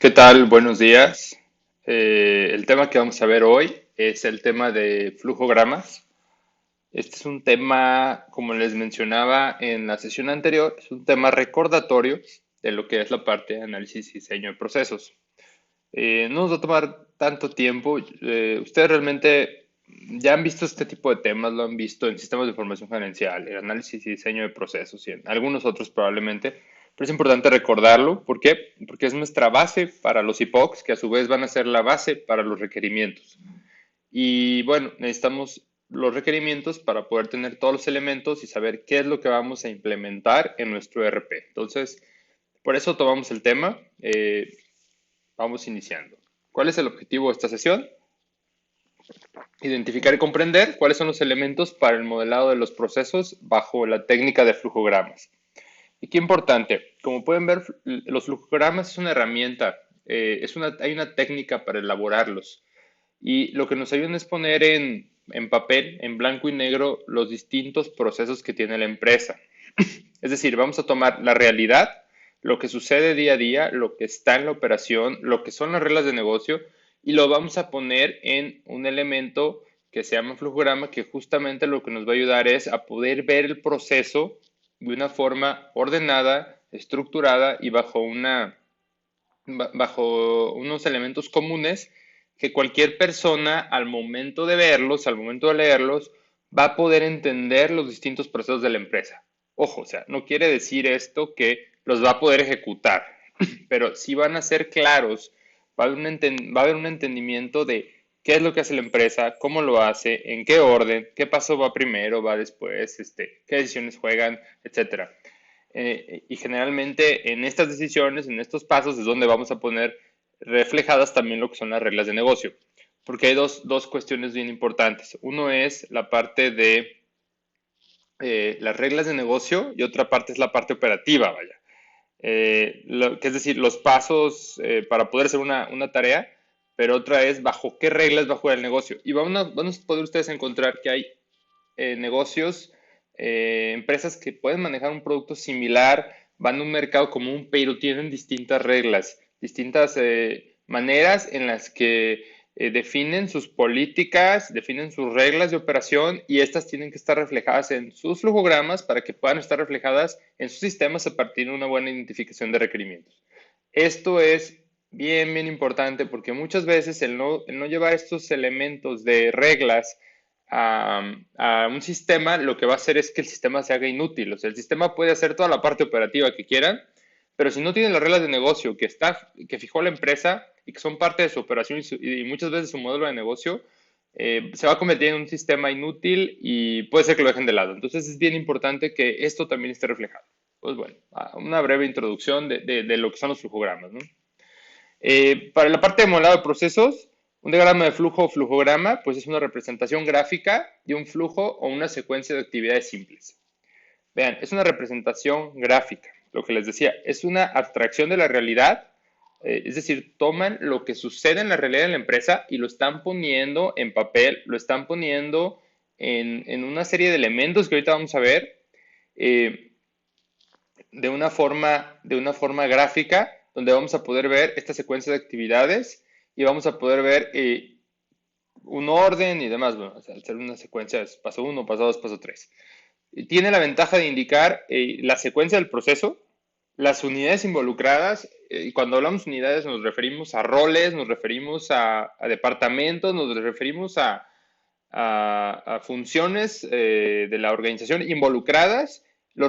¿Qué tal? Buenos días. El tema que vamos a ver hoy es el tema de flujogramas. Este es un tema, como les mencionaba en la sesión anterior, es un tema recordatorio de lo que es la parte de análisis y diseño de procesos. No nos va a tomar tanto tiempo. Ustedes realmente ya han visto este tipo de temas, lo han visto en sistemas de información gerencial, en análisis y diseño de procesos y en algunos otros probablemente, pero es importante recordarlo. ¿Por qué? Porque es nuestra base para los epochs, que a su vez van a ser la base para los requerimientos. Y bueno, necesitamos los requerimientos para poder tener todos los elementos y saber qué es lo que vamos a implementar en nuestro ERP. Entonces, por eso tomamos el tema. Vamos iniciando. ¿Cuál es el objetivo de esta sesión? Identificar y comprender cuáles son los elementos para el modelado de los procesos bajo la técnica de flujogramas. Y qué importante, como pueden ver, los flujogramas es una herramienta, hay una técnica para elaborarlos. Y lo que nos ayuda es poner en papel, en blanco y negro, los distintos procesos que tiene la empresa. Es decir, vamos a tomar la realidad, lo que sucede día a día, lo que está en la operación, lo que son las reglas de negocio, y lo vamos a poner en un elemento que se llama flujograma, que justamente lo que nos va a ayudar es a poder ver el proceso de una forma ordenada, estructurada y bajo unos elementos comunes que cualquier persona al momento de verlos, al momento de leerlos, va a poder entender los distintos procesos de la empresa. Ojo, o sea, no quiere decir esto que los va a poder ejecutar, pero sí van a ser claros, va a haber un entendimiento de qué es lo que hace la empresa, cómo lo hace, en qué orden, qué paso va primero, va después, qué decisiones juegan, etcétera. Y generalmente en estas decisiones, en estos pasos, es donde vamos a poner reflejadas también lo que son las reglas de negocio. Porque hay dos cuestiones bien importantes. Uno es la parte de las reglas de negocio y otra parte es la parte operativa, vaya. Que es decir, los pasos para poder hacer una tarea, pero otra es bajo qué reglas va a jugar el negocio. Y van a poder ustedes encontrar que hay negocios, empresas que pueden manejar un producto similar, van a un mercado común, pero tienen distintas reglas, distintas maneras en las que definen sus políticas, definen sus reglas de operación y estas tienen que estar reflejadas en sus flujogramas para que puedan estar reflejadas en sus sistemas a partir de una buena identificación de requerimientos. Esto es bien importante porque muchas veces el no llevar estos elementos de reglas a un sistema, lo que va a hacer es que el sistema se haga inútil. O sea, el sistema puede hacer toda la parte operativa que quieran, pero si no tiene las reglas de negocio que fijó la empresa y que son parte de su operación y muchas veces su modelo de negocio, se va a convertir en un sistema inútil y puede ser que lo dejen de lado. Entonces es bien importante que esto también esté reflejado. Pues bueno, una breve introducción de lo que son los flujogramas, ¿no? Para la parte de modelado de procesos, un diagrama de flujo o flujograma, pues es una representación gráfica de un flujo o una secuencia de actividades simples. Vean, es una representación gráfica, lo que les decía, es una abstracción de la realidad, es decir, toman lo que sucede en la realidad de la empresa y lo están poniendo en papel, lo están poniendo en una serie de elementos que ahorita vamos a ver, eh, de una forma gráfica, donde vamos a poder ver esta secuencia de actividades y vamos a poder ver un orden y demás. Bueno, o sea, al ser una secuencia es paso uno, paso 2, paso 3. Tiene la ventaja de indicar la secuencia del proceso, las unidades involucradas, y cuando hablamos de unidades nos referimos a roles, nos referimos a departamentos, nos referimos a funciones de la organización involucradas y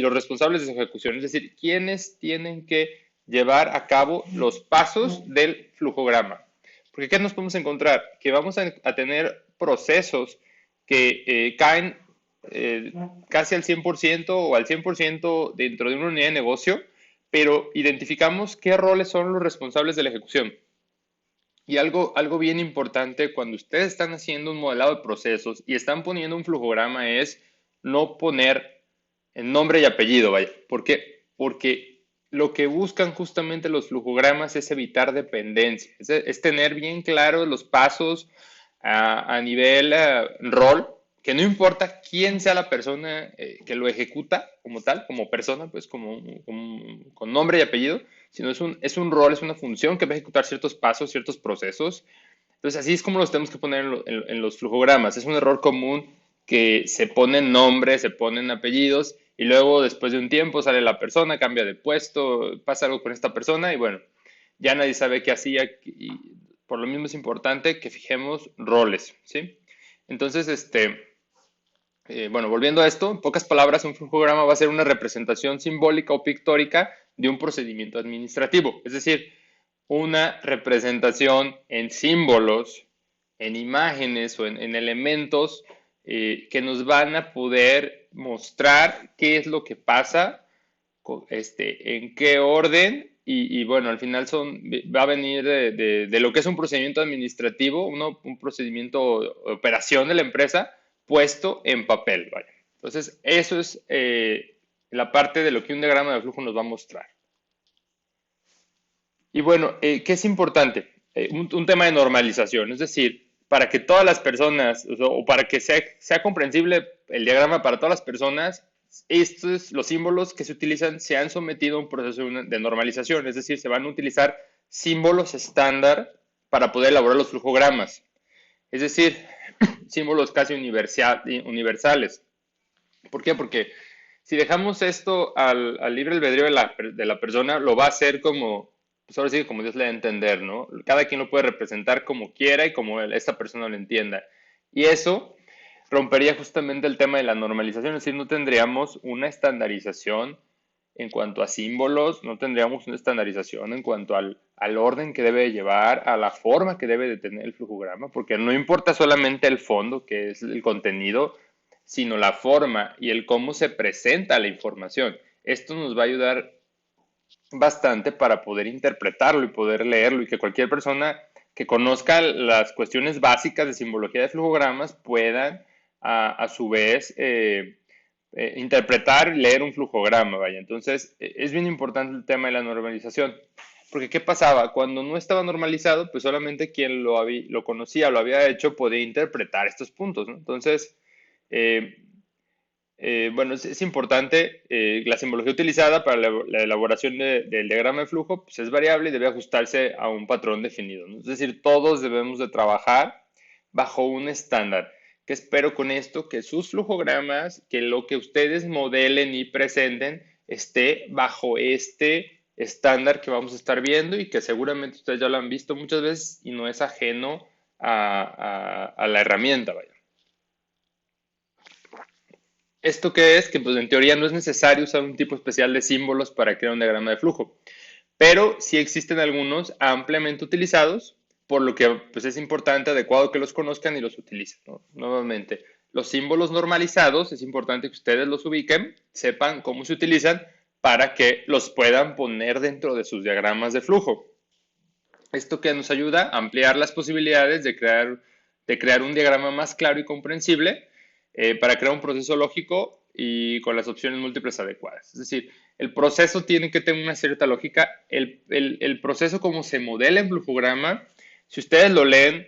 los responsables de su ejecución, es decir, quienes tienen que llevar a cabo los pasos del flujograma. Porque ¿qué nos podemos encontrar? Que vamos a tener procesos que caen casi al 100% o al 100% dentro de una unidad de negocio, pero identificamos qué roles son los responsables de la ejecución. Y algo bien importante cuando ustedes están haciendo un modelado de procesos y están poniendo un flujograma es no poner el nombre y apellido, vaya. ¿Por qué? Porque lo que buscan justamente los flujogramas es evitar dependencia, es tener bien claros los pasos a nivel rol, que no importa quién sea la persona que lo ejecuta como tal, como persona, pues con nombre y apellido, sino es un rol, es una función que va a ejecutar ciertos pasos, ciertos procesos. Entonces, así es como los tenemos que poner en los flujogramas. Es un error común que se ponen nombres, se ponen apellidos y luego después de un tiempo sale la persona, cambia de puesto, pasa algo con esta persona y bueno, ya nadie sabe qué hacía y por lo mismo es importante que fijemos roles, ¿sí? Entonces, bueno, volviendo a esto, en pocas palabras, un flujograma va a ser una representación simbólica o pictórica de un procedimiento administrativo, es decir, una representación en símbolos, en imágenes o en elementos que nos van a poder mostrar qué es lo que pasa, en qué orden y, bueno, al final va a venir de lo que es un procedimiento administrativo, un procedimiento operación de la empresa puesto en papel, ¿vale? Entonces, eso es la parte de lo que un diagrama de flujo nos va a mostrar. Y bueno, ¿qué es importante? Un tema de normalización, es decir, para que todas las personas, o para que sea comprensible el diagrama para todas las personas, los símbolos que se utilizan se han sometido a un proceso de normalización, es decir, se van a utilizar símbolos estándar para poder elaborar los flujogramas, es decir, símbolos casi universales. ¿Por qué? Porque si dejamos esto al libre albedrío de la persona, lo va a hacer como, pues ahora sí, como Dios le da a entender, ¿no? Cada quien lo puede representar como quiera y como esta persona lo entienda. Y eso rompería justamente el tema de la normalización, es decir, no tendríamos una estandarización en cuanto a símbolos, no tendríamos una estandarización en cuanto al orden que debe llevar, a la forma que debe de tener el flujograma, porque no importa solamente el fondo, que es el contenido, sino la forma y el cómo se presenta la información. Esto nos va a ayudar bastante para poder interpretarlo y poder leerlo y que cualquier persona que conozca las cuestiones básicas de simbología de flujogramas puedan a su vez interpretar y leer un flujograma, vaya. Entonces, es bien importante el tema de la normalización. Porque, ¿qué pasaba? Cuando no estaba normalizado, pues solamente quien lo conocía, lo había hecho, podía interpretar estos puntos, ¿no? Entonces, eh, bueno, es importante, la simbología utilizada para la elaboración del diagrama de flujo pues es variable y debe ajustarse a un patrón definido, ¿no? Es decir, todos debemos de trabajar bajo un estándar. Que espero con esto que sus flujogramas, que lo que ustedes modelen y presenten esté bajo este estándar que vamos a estar viendo y que seguramente ustedes ya lo han visto muchas veces y no es ajeno a la herramienta, vaya. ¿Esto qué es? Que pues en teoría no es necesario usar un tipo especial de símbolos para crear un diagrama de flujo, pero sí existen algunos ampliamente utilizados, por lo que pues es importante, adecuado que los conozcan y los utilicen, ¿no? Nuevamente, los símbolos normalizados, es importante que ustedes los ubiquen, sepan cómo se utilizan para que los puedan poner dentro de sus diagramas de flujo. Esto que nos ayuda a ampliar las posibilidades de crear un diagrama más claro y comprensible para crear un proceso lógico y con las opciones múltiples adecuadas. Es decir, el proceso tiene que tener una cierta lógica. El proceso como se modela en flujograma, si ustedes lo leen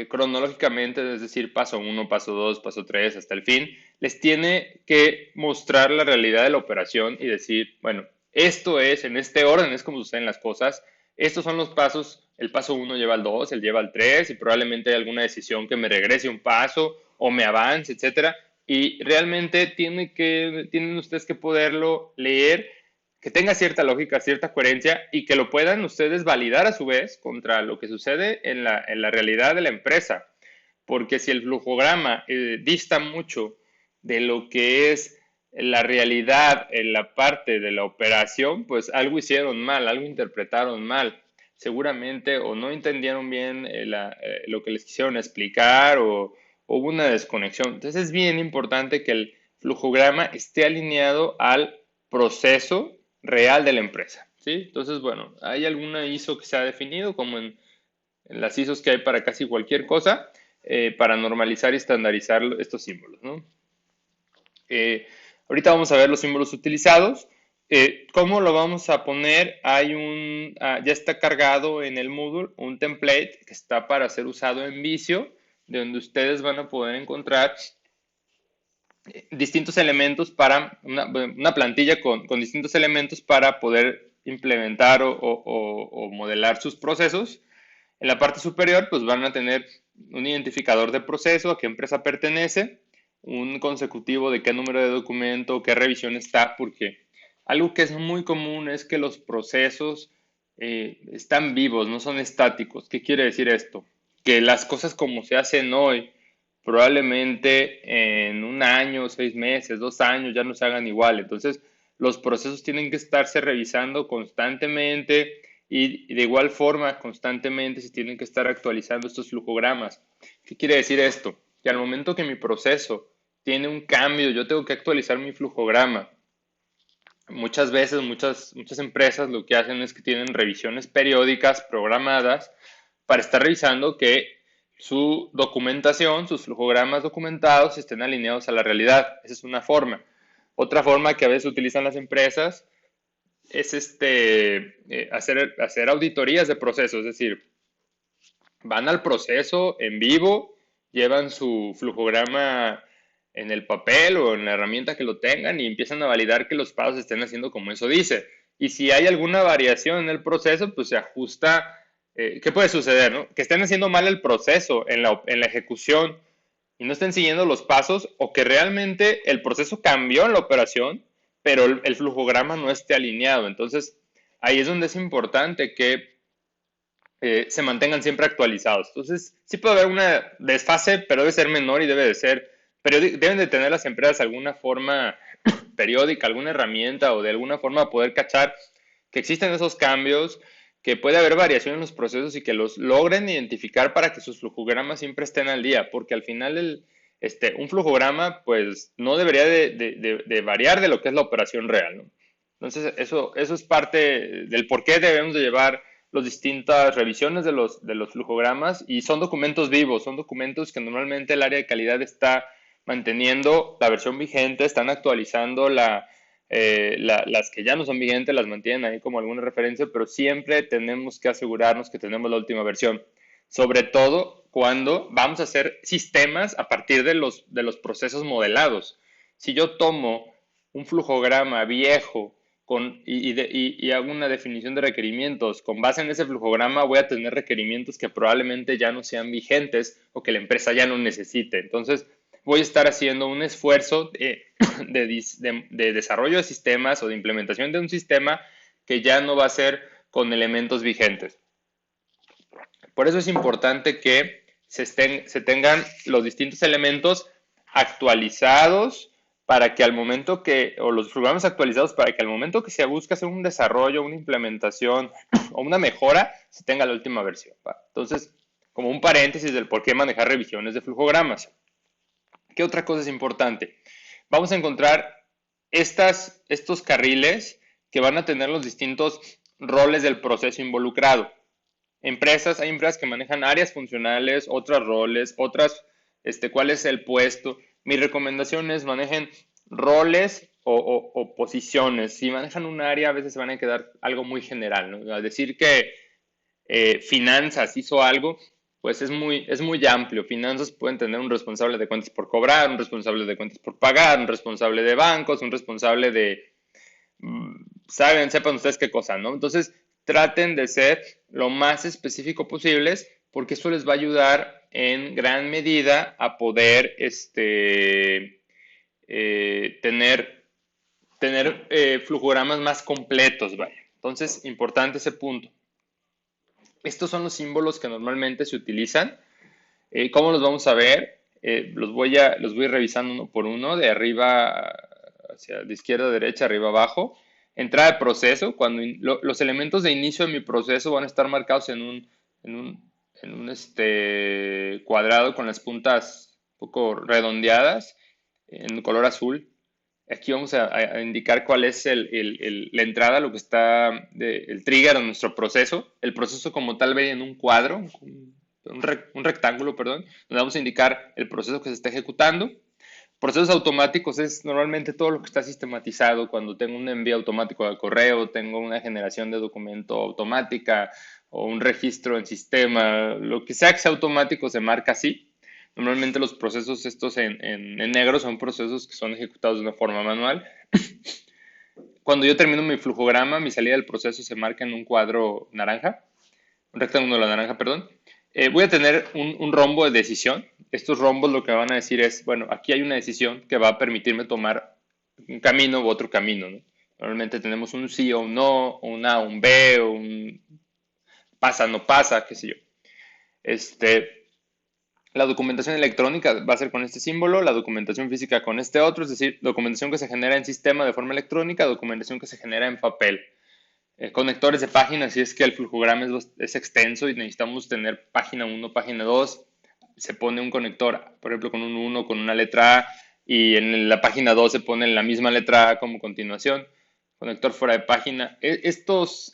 cronológicamente, es decir, paso 1, paso 2, paso 3, hasta el fin, les tiene que mostrar la realidad de la operación y decir, bueno, esto es, en este orden es como suceden las cosas, estos son los pasos, el paso 1 lleva al 2, el lleva al 3 y probablemente hay alguna decisión que me regrese un paso o me avance, etcétera. Y realmente tienen ustedes que poderlo leer, que tenga cierta lógica, cierta coherencia y que lo puedan ustedes validar a su vez contra lo que sucede en la realidad de la empresa. Porque si el flujograma dista mucho de lo que es la realidad en la parte de la operación, pues algo hicieron mal, algo interpretaron mal. Seguramente o no entendieron bien lo que les quisieron explicar o hubo una desconexión. Entonces es bien importante que el flujograma esté alineado al proceso real de la empresa, ¿sí? Entonces, bueno, hay alguna ISO que se ha definido, como en las ISOs que hay para casi cualquier cosa, para normalizar y estandarizar estos símbolos, ¿no? Ahorita vamos a ver los símbolos utilizados. ¿Cómo lo vamos a poner? Ya está cargado en el Moodle un template que está para ser usado en Visio, donde ustedes van a poder encontrar distintos elementos para una plantilla con distintos elementos para poder implementar o modelar sus procesos. En la parte superior, pues van a tener un identificador de proceso, a qué empresa pertenece, un consecutivo de qué número de documento, qué revisión está, porque algo que es muy común es que los procesos están vivos, no son estáticos. ¿Qué quiere decir esto? Que las cosas como se hacen hoy, probablemente en un año, 6 meses, 2 años ya no se hagan igual. Entonces, los procesos tienen que estarse revisando constantemente y de igual forma constantemente se tienen que estar actualizando estos flujogramas. ¿Qué quiere decir esto? Que al momento que mi proceso tiene un cambio, yo tengo que actualizar mi flujograma. Muchas veces, muchas empresas lo que hacen es que tienen revisiones periódicas programadas para estar revisando que su documentación, sus flujogramas documentados estén alineados a la realidad. Esa es una forma. Otra forma que a veces utilizan las empresas es hacer auditorías de procesos, es decir, van al proceso en vivo, llevan su flujograma en el papel o en la herramienta que lo tengan y empiezan a validar que los pagos estén haciendo como eso dice. Y si hay alguna variación en el proceso, pues se ajusta. ¿Qué puede suceder? ¿No? Que estén haciendo mal el proceso en la ejecución y no estén siguiendo los pasos o que realmente el proceso cambió en la operación, pero el flujograma no esté alineado. Entonces, ahí es donde es importante que se mantengan siempre actualizados. Entonces, sí puede haber una desfase, pero debe ser menor y deben de tener las empresas alguna forma periódica, alguna herramienta o de alguna forma poder cachar que existen esos cambios, que puede haber variación en los procesos y que los logren identificar para que sus flujogramas siempre estén al día, porque al final un flujograma pues no debería de variar de lo que es la operación real, ¿no? Entonces, eso es parte del por qué debemos de llevar las distintas revisiones de los flujogramas y son documentos vivos, son documentos que normalmente el área de calidad está manteniendo la versión vigente, están actualizando las que ya no son vigentes, las mantienen ahí como alguna referencia, pero siempre tenemos que asegurarnos que tenemos la última versión, sobre todo cuando vamos a hacer sistemas a partir de los procesos modelados. Si yo tomo un flujograma viejo y hago una definición de requerimientos. Con base en ese flujograma voy a tener requerimientos que probablemente ya no sean vigentes o que la empresa ya no necesite. Entonces, voy a estar haciendo un esfuerzo de desarrollo de sistemas o de implementación de un sistema que ya no va a ser con elementos vigentes. Por eso es importante que se tengan los distintos elementos actualizados para que al momento o los programas actualizados para que al momento que se busque hacer un desarrollo, una implementación o una mejora, se tenga la última versión. ¿Va? Entonces, como un paréntesis del por qué manejar revisiones de flujogramas. ¿Qué otra cosa es importante? Vamos a encontrar estos carriles que van a tener los distintos roles del proceso involucrado. Hay empresas que manejan áreas funcionales, otros roles, cuál es el puesto. Mi recomendación es manejen roles o posiciones. Si manejan un área, a veces se van a quedar algo muy general, ¿no? A decir que finanzas hizo algo, pues es muy amplio. Finanzas pueden tener un responsable de cuentas por cobrar, un responsable de cuentas por pagar, un responsable de bancos, un responsable de sepan ustedes qué cosa, ¿no? Entonces, traten de ser lo más específico posibles porque eso les va a ayudar en gran medida a poder tener flujogramas más completos, vaya. Entonces, importante ese punto. Estos son los símbolos que normalmente se utilizan. ¿Cómo los vamos a ver? Los voy a ir revisando uno por uno, de arriba de izquierda a derecha, arriba abajo. Entrada de proceso, cuando los elementos de inicio de mi proceso van a estar marcados en un cuadrado con las puntas un poco redondeadas en color azul. Aquí vamos a indicar cuál es la entrada, lo que está, el trigger de nuestro proceso. El proceso como tal ve en un cuadro, un rectángulo, perdón, donde vamos a indicar el proceso que se está ejecutando. Procesos automáticos es normalmente todo lo que está sistematizado. Cuando tengo un envío automático de correo, tengo una generación de documento automática o un registro en sistema, lo que sea automático se marca así. Normalmente los procesos estos en negro son procesos que son ejecutados de una forma manual. Cuando yo termino mi flujograma, mi salida del proceso se marca en un cuadro naranja, un rectángulo naranja, perdón. Voy a tener un rombo de decisión. Estos rombos lo que van a decir es, bueno, aquí hay una decisión que va a permitirme tomar un camino u otro camino, ¿no? Normalmente tenemos un sí o un no, un A o un B, o un pasa, no pasa, qué sé yo. Este, la documentación electrónica va a ser con este símbolo, la documentación física con este otro, es decir, documentación que se genera en sistema de forma electrónica, documentación que se genera en papel. Conectores de páginas, si es que el flujograma es extenso y necesitamos tener página 1, página 2, se pone un conector, por ejemplo, con un 1, con una letra A, y en la página 2 se pone la misma letra A como continuación. Conector fuera de página. Estos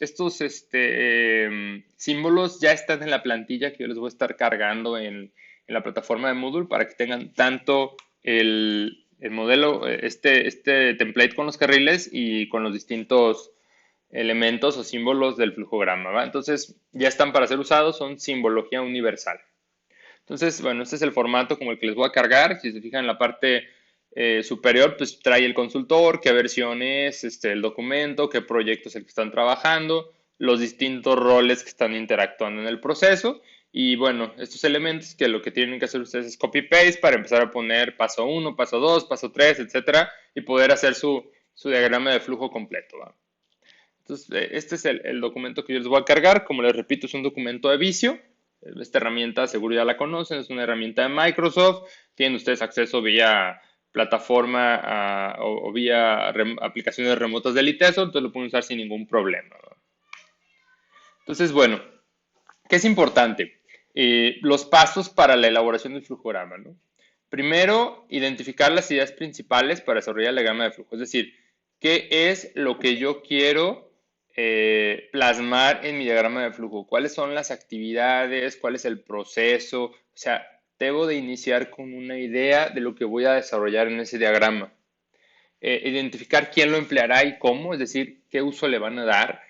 símbolos ya están en la plantilla que yo les voy a estar cargando en la plataforma de Moodle para que tengan tanto el modelo, este template con los carriles y con los distintos elementos o símbolos del flujograma, ¿va? Entonces ya están para ser usados, son simbología universal. Entonces, bueno, este es el formato como el que les voy a cargar. Si se fijan en la parte superior, pues trae el consultor, qué versión es el documento, qué proyecto es el que están trabajando, los distintos roles que están interactuando en el proceso. Y bueno, estos elementos que lo que tienen que hacer ustedes es copy-paste para empezar a poner paso 1, paso 2, paso 3, etcétera, y poder hacer su diagrama de flujo completo, ¿va? Entonces, este es el documento que yo les voy a cargar. Como les repito, es un documento de Visio. Esta herramienta, seguro ya la conocen, es una herramienta de Microsoft. Tienen ustedes acceso vía plataforma o vía aplicaciones remotas del ITESO, entonces lo pueden usar sin ningún problema. Entonces, bueno, ¿qué es importante? Los pasos para la elaboración del flujograma, ¿no? Primero, identificar las ideas principales para desarrollar el diagrama de flujo. Es decir, ¿qué es lo que yo quiero plasmar en mi diagrama de flujo? ¿Cuáles son las actividades? ¿Cuál es el proceso? O sea, debo de iniciar con una idea de lo que voy a desarrollar en ese diagrama. Identificar quién lo empleará y cómo, es decir, qué uso le van a dar.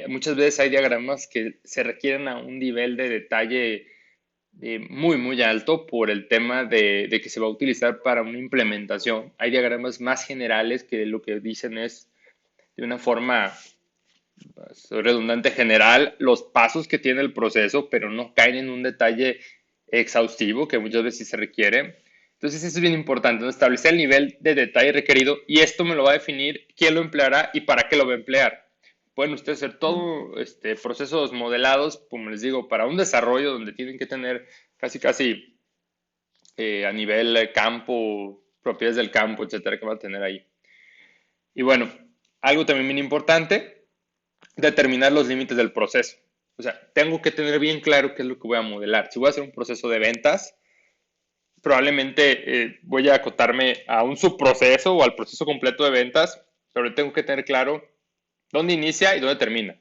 Muchas veces hay diagramas que se requieren a un nivel de detalle muy, muy alto por el tema de que se va a utilizar para una implementación. Hay diagramas más generales que lo que dicen es de una forma redundante general los pasos que tiene el proceso, pero no caen en un detalle exhaustivo que muchas veces se requiere. Entonces eso es bien importante, ¿no? Establecer el nivel de detalle requerido y esto me lo va a definir quién lo empleará y para qué lo va a emplear. Pueden ustedes hacer todo procesos modelados, como les digo, para un desarrollo donde tienen que tener casi a nivel campo, propiedades del campo, etcétera, que va a tener ahí. Y bueno, algo también bien importante, determinar los límites del proceso. O sea, tengo que tener bien claro qué es lo que voy a modelar. Si voy a hacer un proceso de ventas, probablemente voy a acotarme a un subproceso o al proceso completo de ventas, pero tengo que tener claro dónde inicia y dónde termina.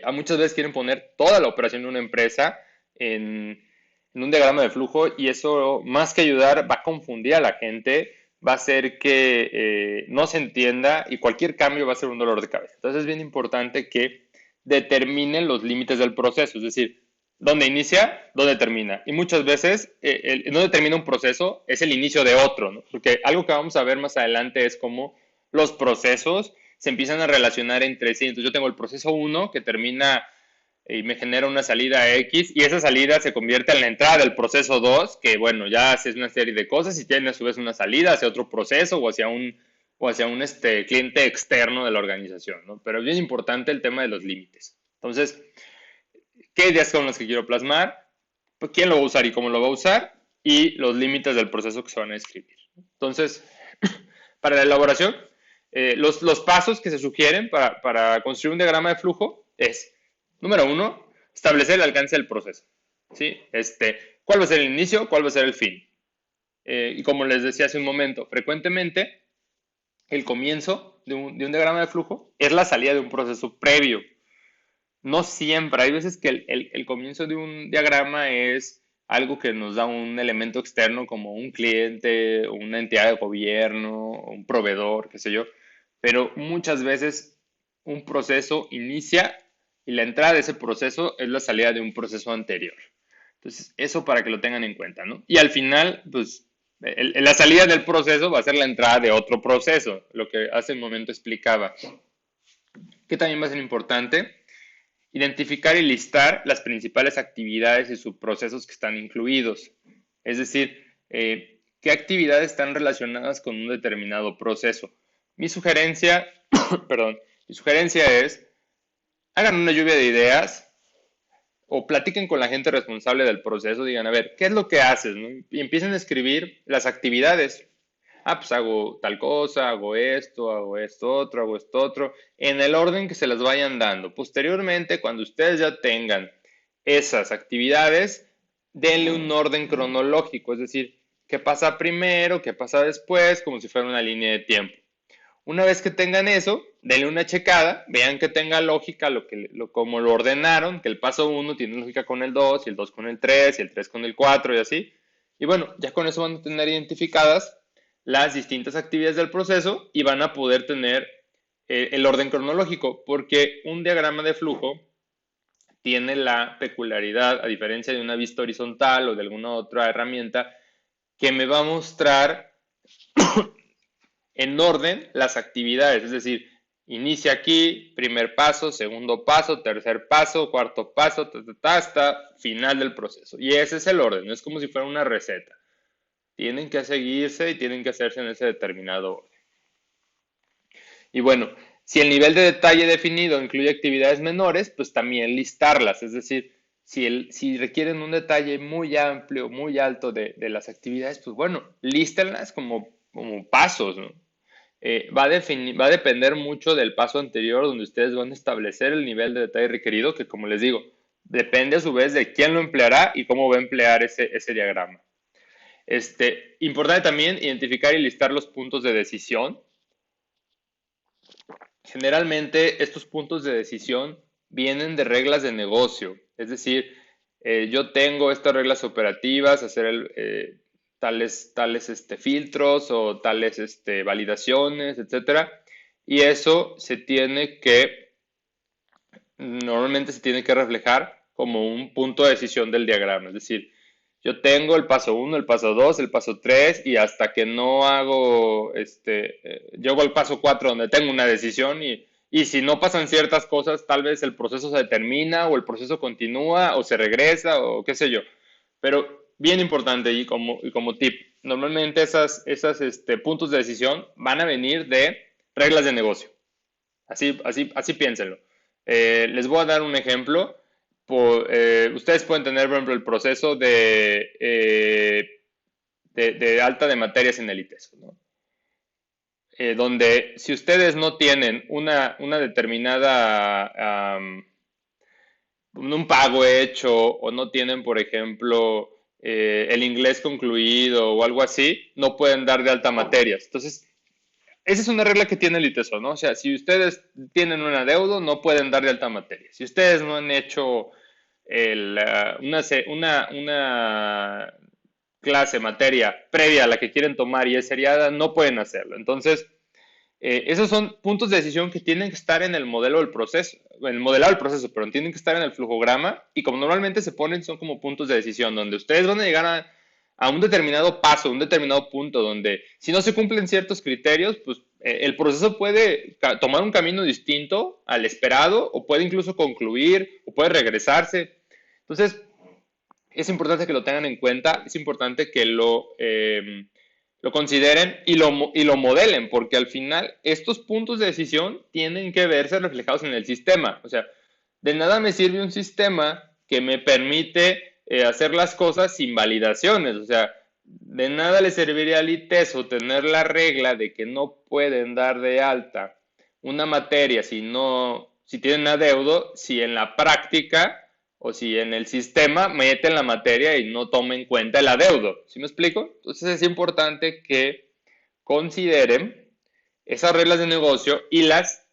A muchas veces quieren poner toda la operación de una empresa en un diagrama de flujo y eso, más que ayudar, va a confundir a la gente, va a hacer que no se entienda y cualquier cambio va a ser un dolor de cabeza. Entonces es bien importante que determinen los límites del proceso, es decir, dónde inicia, dónde termina. Y muchas veces, dónde termina un proceso es el inicio de otro, ¿no? Porque algo que vamos a ver más adelante es cómo los procesos se empiezan a relacionar entre sí. Entonces yo tengo el proceso 1 que termina y me genera una salida X y esa salida se convierte en la entrada del proceso 2 que bueno, ya hace una serie de cosas y tiene a su vez una salida hacia otro proceso o hacia un cliente externo de la organización, ¿no? Pero es bien importante el tema de los límites. Entonces, ¿qué ideas son las que quiero plasmar? ¿Quién lo va a usar y cómo lo va a usar? Y los límites del proceso que se van a escribir. Entonces, para la elaboración, los pasos que se sugieren para construir un diagrama de flujo es, número 1, establecer el alcance del proceso. ¿Sí? ¿Cuál va a ser el inicio? ¿Cuál va a ser el fin? Y como les decía hace un momento, frecuentemente el comienzo de un diagrama de flujo es la salida de un proceso previo. No siempre, hay veces que el comienzo de un diagrama es algo que nos da un elemento externo como un cliente, una entidad de gobierno, un proveedor, qué sé yo, pero muchas veces un proceso inicia y la entrada de ese proceso es la salida de un proceso anterior. Entonces, eso para que lo tengan en cuenta, ¿no? Y al final, pues, la salida del proceso va a ser la entrada de otro proceso, lo que hace un momento explicaba. Que también va a ser importante identificar y listar las principales actividades y subprocesos que están incluidos. Es decir, qué actividades están relacionadas con un determinado proceso. Mi sugerencia, perdón, mi sugerencia es, hagan una lluvia de ideas o platiquen con la gente responsable del proceso, digan, a ver, ¿qué es lo que haces? ¿No? Y empiecen a escribir las actividades. Ah, pues hago tal cosa, hago esto otro, en el orden que se las vayan dando. Posteriormente, cuando ustedes ya tengan esas actividades, denle un orden cronológico, es decir, qué pasa primero, qué pasa después, como si fuera una línea de tiempo. Una vez que tengan eso, denle una checada, vean que tenga lógica como lo ordenaron, que el paso 1 tiene lógica con el 2, y el 2 con el 3, y el 3 con el 4, y así. Y bueno, ya con eso van a tener identificadas las distintas actividades del proceso y van a poder tener el orden cronológico, porque un diagrama de flujo tiene la peculiaridad, a diferencia de una vista horizontal o de alguna otra herramienta, que me va a mostrar en orden las actividades, es decir, inicia aquí, primer paso, segundo paso, tercer paso, cuarto paso, hasta final del proceso. Y ese es el orden, es como si fuera una receta. Tienen que seguirse y tienen que hacerse en ese determinado orden. Y bueno, si el nivel de detalle definido incluye actividades menores, pues también listarlas, es decir, si requieren un detalle muy amplio, muy alto de las actividades, pues bueno, lístenlas como pasos, ¿no? Va a depender mucho del paso anterior donde ustedes van a establecer el nivel de detalle requerido, que como les digo, depende a su vez de quién lo empleará y cómo va a emplear ese diagrama. Importante también identificar y listar los puntos de decisión. Generalmente estos puntos de decisión vienen de reglas de negocio, es decir, yo tengo estas reglas operativas, hacer tales filtros o tales validaciones, etcétera, y eso normalmente se tiene que reflejar como un punto de decisión del diagrama, es decir, yo tengo el paso 1, el paso 2, el paso 3 y hasta que no llego al paso 4 donde tengo una decisión y si no pasan ciertas cosas, tal vez el proceso se determina o el proceso continúa o se regresa o qué sé yo. Pero bien importante y como tip, normalmente esas puntos de decisión van a venir de reglas de negocio. Así piénsenlo. Les voy a dar un ejemplo. Ustedes pueden tener, por ejemplo, el proceso de alta de materias en el ITESO, ¿no? Donde si ustedes no tienen una determinada, un pago hecho o no tienen, por ejemplo, el inglés concluido o algo así, no pueden dar de alta materias. Entonces, esa es una regla que tiene el ITESO, ¿no? O sea, si ustedes tienen un adeudo, no pueden dar de alta materia. Si ustedes no han hecho una clase, materia previa a la que quieren tomar y es seriada, no pueden hacerlo. Entonces, esos son puntos de decisión que tienen que estar en el modelo del proceso, en el modelado del proceso, pero tienen que estar en el flujograma y como normalmente se ponen, son como puntos de decisión, donde ustedes van a llegar a un determinado paso, un determinado punto, donde si no se cumplen ciertos criterios, pues el proceso puede tomar un camino distinto al esperado o puede incluso concluir o puede regresarse. Entonces, es importante que lo tengan en cuenta, es importante que lo consideren y lo modelen, porque al final estos puntos de decisión tienen que verse reflejados en el sistema. O sea, de nada me sirve un sistema que me permite hacer las cosas sin validaciones. O sea, de nada le serviría al ITESO tener la regla de que no pueden dar de alta una materia si tienen adeudo, si en la práctica o si en el sistema meten la materia y no tomen en cuenta el adeudo. ¿Sí me explico? Entonces es importante que consideren esas reglas de negocio y las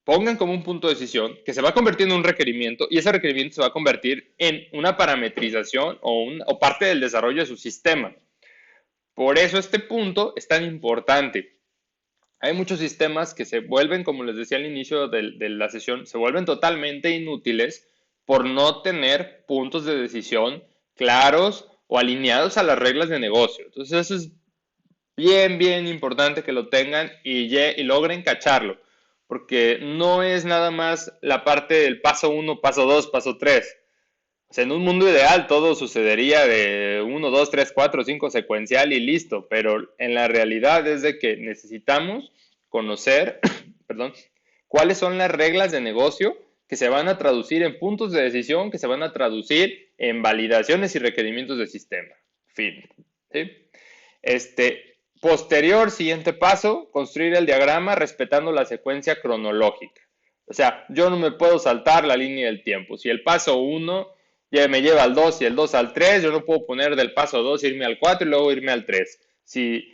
pongan como un punto de decisión que se va a convertir en un requerimiento y ese requerimiento se va a convertir en una parametrización o parte del desarrollo de su sistema. Por eso este punto es tan importante. Hay muchos sistemas que se vuelven, como les decía al inicio de la sesión, se vuelven totalmente inútiles por no tener puntos de decisión claros o alineados a las reglas de negocio. Entonces eso es bien, bien importante que lo tengan y logren cacharlo, porque no es nada más la parte del paso uno, paso 2, paso 3. O sea, en un mundo ideal todo sucedería de uno, 2, 3, 4, 5 secuencial y listo, pero en la realidad es de que necesitamos conocer, perdón, cuáles son las reglas de negocio que se van a traducir en puntos de decisión, que se van a traducir en validaciones y requerimientos del sistema. Fin. ¿Sí? Posterior, siguiente paso, construir el diagrama respetando la secuencia cronológica. O sea, yo no me puedo saltar la línea del tiempo. Si el paso 1 ya me lleva al 2 y el 2 al 3, yo no puedo poner del paso 2 irme al 4 y luego irme al 3. Si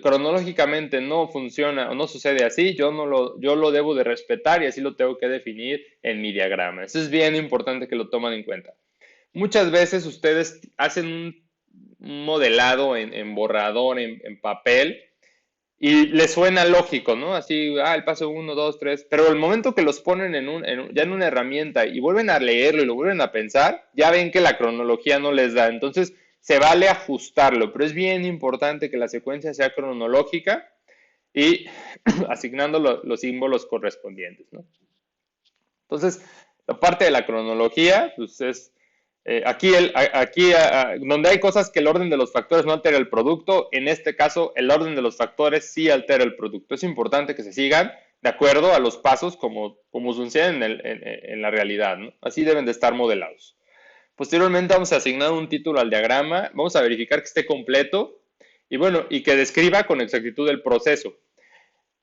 cronológicamente no funciona o no sucede así, yo lo debo de respetar y así lo tengo que definir en mi diagrama. Eso es bien importante que lo tomen en cuenta. Muchas veces ustedes hacen un modelado en borrador, en papel, y les suena lógico, ¿no? Así, el paso 1, 2, 3, pero el momento que los ponen ya en una herramienta y vuelven a leerlo y lo vuelven a pensar, ya ven que la cronología no les da. Entonces, se vale ajustarlo, pero es bien importante que la secuencia sea cronológica y asignando los símbolos correspondientes, ¿no? Entonces, la parte de la cronología, pues es aquí donde hay cosas que el orden de los factores no altera el producto, en este caso el orden de los factores sí altera el producto. Es importante que se sigan de acuerdo a los pasos como suceden en la realidad, ¿no? Así deben de estar modelados. Posteriormente vamos a asignar un título al diagrama, vamos a verificar que esté completo y bueno, y que describa con exactitud el proceso.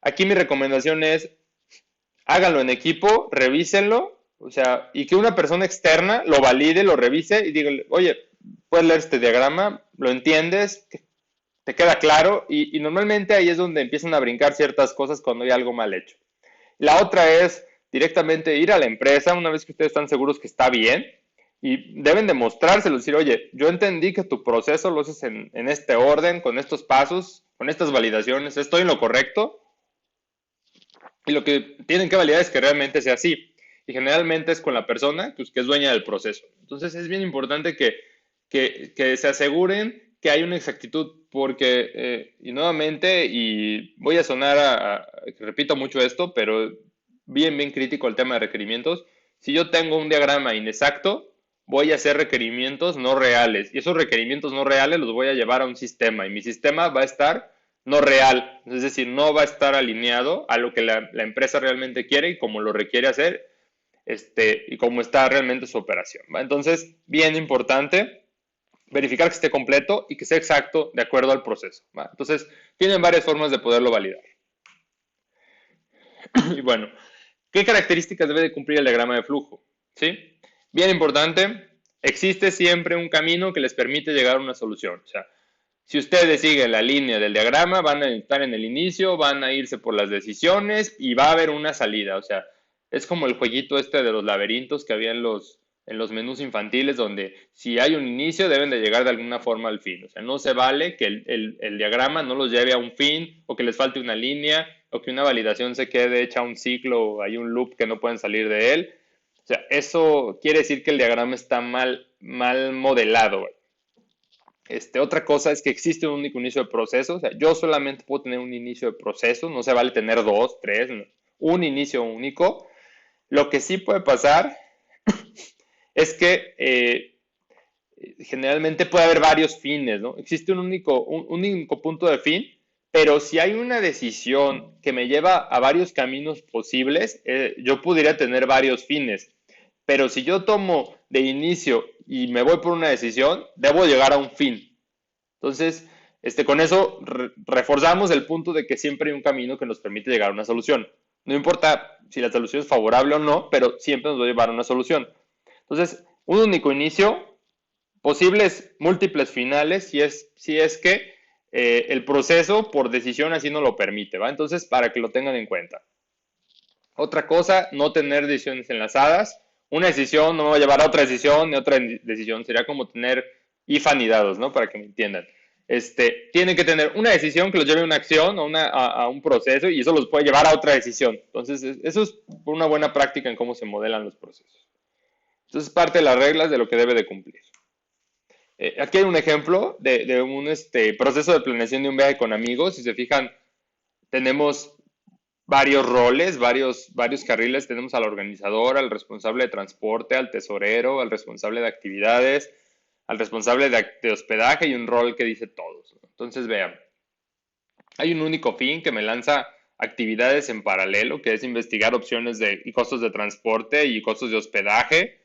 Aquí mi recomendación es háganlo en equipo, revísenlo, o sea, y que una persona externa lo valide, lo revise y diga, oye, puedes leer este diagrama, lo entiendes, te queda claro, y normalmente ahí es donde empiezan a brincar ciertas cosas cuando hay algo mal hecho. La otra es directamente ir a la empresa una vez que ustedes están seguros que está bien y deben demostrárselo, decir, oye, yo entendí que tu proceso lo haces en este orden, con estos pasos, con estas validaciones, estoy en lo correcto. Y lo que tienen que validar es que realmente sea así. Y generalmente es con la persona pues, que es dueña del proceso. Entonces es bien importante que se aseguren que hay una exactitud, porque, y nuevamente, y voy a sonar repito mucho esto, pero bien, bien crítico el tema de requerimientos. Si yo tengo un diagrama inexacto, voy a hacer requerimientos no reales. Y esos requerimientos no reales los voy a llevar a un sistema. Y mi sistema va a estar no real, es decir, no va a estar alineado a lo que la empresa realmente quiere y como lo requiere hacer, y cómo está realmente su operación, ¿va? Entonces, bien importante verificar que esté completo y que sea exacto de acuerdo al proceso, ¿va? Entonces, tienen varias formas de poderlo validar. Y bueno, ¿qué características debe de cumplir el diagrama de flujo? ¿Sí? Bien importante, existe siempre un camino que les permite llegar a una solución. O sea, si ustedes siguen la línea del diagrama, van a estar en el inicio, van a irse por las decisiones y va a haber una salida. O sea, es como el jueguito este de los laberintos que había en los menús infantiles, donde si hay un inicio, deben de llegar de alguna forma al fin. O sea, no se vale que el diagrama no los lleve a un fin, o que les falte una línea, o que una validación se quede hecha un ciclo, o hay un loop que no pueden salir de él. O sea, eso quiere decir que el diagrama está mal modelado. Otra cosa es que existe un único inicio de proceso. O sea, yo solamente puedo tener un inicio de proceso. No se vale tener dos, tres, no. Un inicio único. Lo que sí puede pasar es que generalmente puede haber varios fines, ¿no? Existe un único punto de fin, pero si hay una decisión que me lleva a varios caminos posibles, yo pudiera tener varios fines. Pero si yo tomo de inicio y me voy por una decisión, debo llegar a un fin. Entonces, con eso reforzamos el punto de que siempre hay un camino que nos permite llegar a una solución. No importa si la solución es favorable o no, pero siempre nos va a llevar a una solución. Entonces, un único inicio, posibles múltiples finales, si es que el proceso por decisión así no lo permite, ¿va? Entonces, para que lo tengan en cuenta. Otra cosa, no tener decisiones enlazadas. Una decisión no me va a llevar a otra decisión, ni otra decisión. Sería como tener if anidados, ¿no? Para que me entiendan. Tienen que tener una decisión que los lleve a una acción o a un proceso y eso los puede llevar a otra decisión. Entonces, eso es una buena práctica en cómo se modelan los procesos. Entonces, parte de las reglas de lo que debe de cumplir. Aquí hay un ejemplo de un proceso de planeación de un viaje con amigos. Si se fijan, tenemos varios roles, varios carriles. Tenemos al organizador, al responsable de transporte, al tesorero, al responsable de actividades, al responsable de hospedaje y un rol que dice todos, ¿no? Entonces, vean, hay un único fin que me lanza actividades en paralelo, que es investigar opciones y costos de transporte y costos de hospedaje,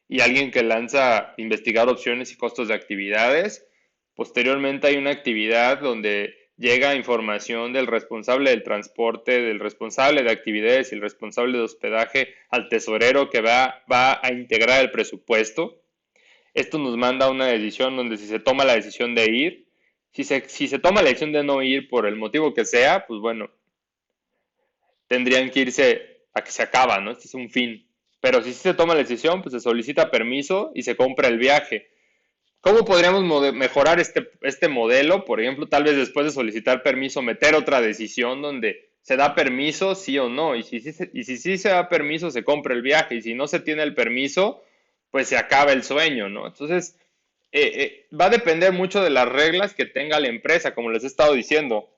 y alguien que lanza investigar opciones y costos de actividades. Posteriormente hay una actividad donde llega información del responsable del transporte, del responsable de actividades y el responsable de hospedaje al tesorero que va a integrar el presupuesto. Esto nos manda a una decisión donde si se toma la decisión de ir, si se toma la decisión de no ir por el motivo que sea, pues bueno, tendrían que irse a que se acaba, ¿no? Este es un fin. Pero si se toma la decisión, pues se solicita permiso y se compra el viaje. ¿Cómo podríamos mejorar este modelo? Por ejemplo, tal vez después de solicitar permiso, meter otra decisión donde se da permiso, sí o no. Y si sí se da permiso, se compra el viaje. Y si no se tiene el permiso, pues se acaba el sueño, ¿no? Entonces, va a depender mucho de las reglas que tenga la empresa, como les he estado diciendo.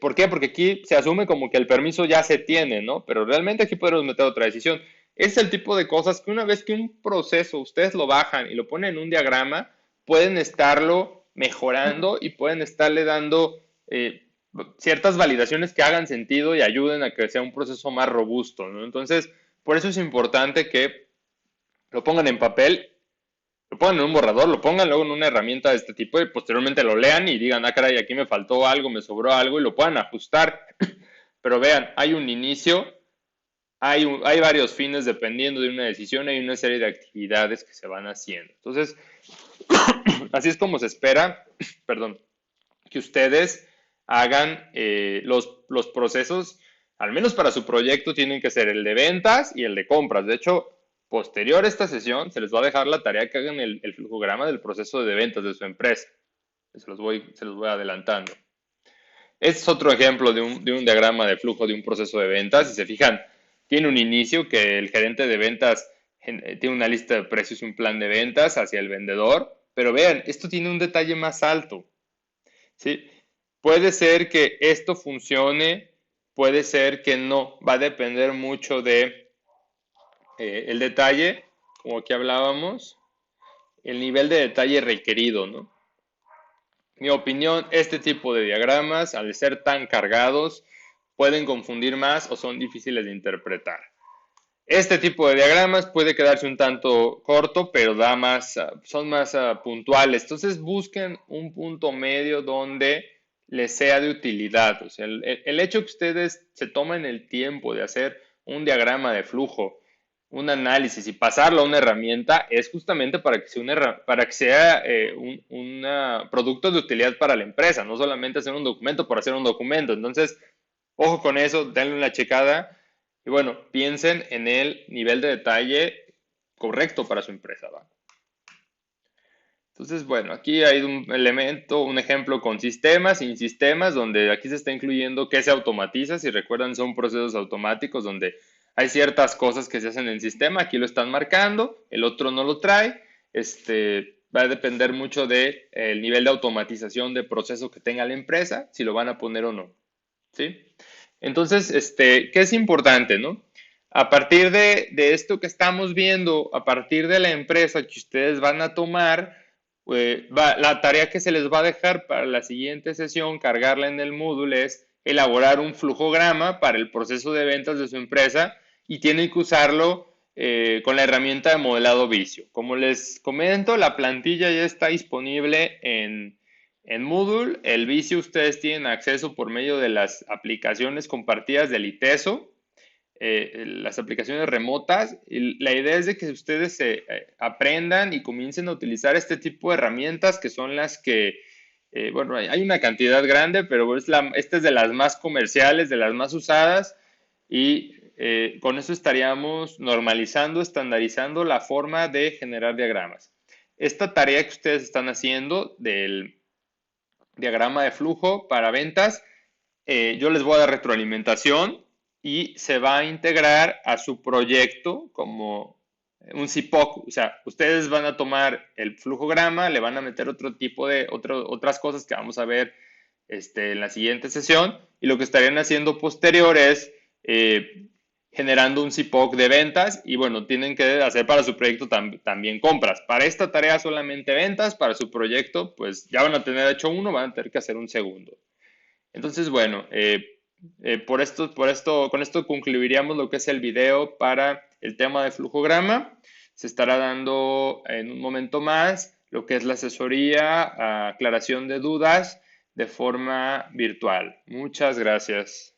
¿Por qué? Porque aquí se asume como que el permiso ya se tiene, ¿no? Pero realmente aquí podemos meter otra decisión. Es el tipo de cosas que una vez que un proceso ustedes lo bajan y lo ponen en un diagrama, pueden estarlo mejorando y pueden estarle dando ciertas validaciones que hagan sentido y ayuden a que sea un proceso más robusto, ¿no? Entonces, por eso es importante que lo pongan en papel, lo pongan en un borrador, lo pongan luego en una herramienta de este tipo y posteriormente lo lean y digan, ah, caray, aquí me faltó algo, me sobró algo y lo puedan ajustar. Pero vean, hay un inicio, hay varios fines dependiendo de una decisión, hay una serie de actividades que se van haciendo. Entonces, así es como se espera, perdón, que ustedes hagan los procesos, al menos para su proyecto, tienen que ser el de ventas y el de compras. De hecho, posterior a esta sesión, se les va a dejar la tarea que hagan el flujograma del proceso de ventas de su empresa. Se los voy adelantando. Este es otro ejemplo de un diagrama de flujo de un proceso de ventas. Si se fijan, tiene un inicio que el gerente de ventas tiene una lista de precios y un plan de ventas hacia el vendedor. Pero vean, esto tiene un detalle más alto, ¿sí? Puede ser que esto funcione, puede ser que no. Va a depender mucho de el detalle, como aquí hablábamos, el nivel de detalle requerido, ¿no? Mi opinión, este tipo de diagramas, al ser tan cargados, pueden confundir más o son difíciles de interpretar. Este tipo de diagramas puede quedarse un tanto corto, pero son más puntuales. Entonces busquen un punto medio donde les sea de utilidad. O sea, el hecho que ustedes se tomen el tiempo de hacer un diagrama de flujo, un análisis y pasarlo a una herramienta es justamente para que sea un producto de utilidad para la empresa, no solamente hacer un documento por hacer un documento. Entonces, ojo con eso, denle una checada y bueno, piensen en el nivel de detalle correcto para su empresa, ¿va? Entonces, bueno, aquí hay un elemento, un ejemplo con sistemas, sin sistemas, donde aquí se está incluyendo qué se automatiza. Si recuerdan, son procesos automáticos donde hay ciertas cosas que se hacen en el sistema, aquí lo están marcando, el otro no lo trae. Va a depender mucho del nivel de automatización de proceso que tenga la empresa, si lo van a poner o no, ¿sí? Entonces, ¿qué es importante, no? A partir de esto que estamos viendo, a partir de la empresa que ustedes van a tomar, la tarea que se les va a dejar para la siguiente sesión, cargarla en el módulo, es elaborar un flujograma para el proceso de ventas de su empresa y tienen que usarlo con la herramienta de modelado Visio. Como les comento, la plantilla ya está disponible en Moodle. El Visio ustedes tienen acceso por medio de las aplicaciones compartidas del ITESO, las aplicaciones remotas. Y la idea es de que ustedes aprendan y comiencen a utilizar este tipo de herramientas que son las que, bueno, hay una cantidad grande, pero esta es de las más comerciales, de las más usadas y con eso estaríamos normalizando, estandarizando la forma de generar diagramas. Esta tarea que ustedes están haciendo del diagrama de flujo para ventas, yo les voy a dar retroalimentación y se va a integrar a su proyecto como un CIPOC, o sea, ustedes van a tomar el flujograma, le van a meter otro tipo de, otras cosas que vamos a ver en la siguiente sesión, y lo que estarían haciendo posterior es generando un CIPOC de ventas, y bueno, tienen que hacer para su proyecto también compras. Para esta tarea solamente ventas, para su proyecto, pues ya van a tener hecho uno, van a tener que hacer un segundo. Entonces, bueno, con esto concluiríamos lo que es el video para el tema de flujograma. Se estará dando en un momento más lo que es la asesoría, aclaración de dudas de forma virtual. Muchas gracias.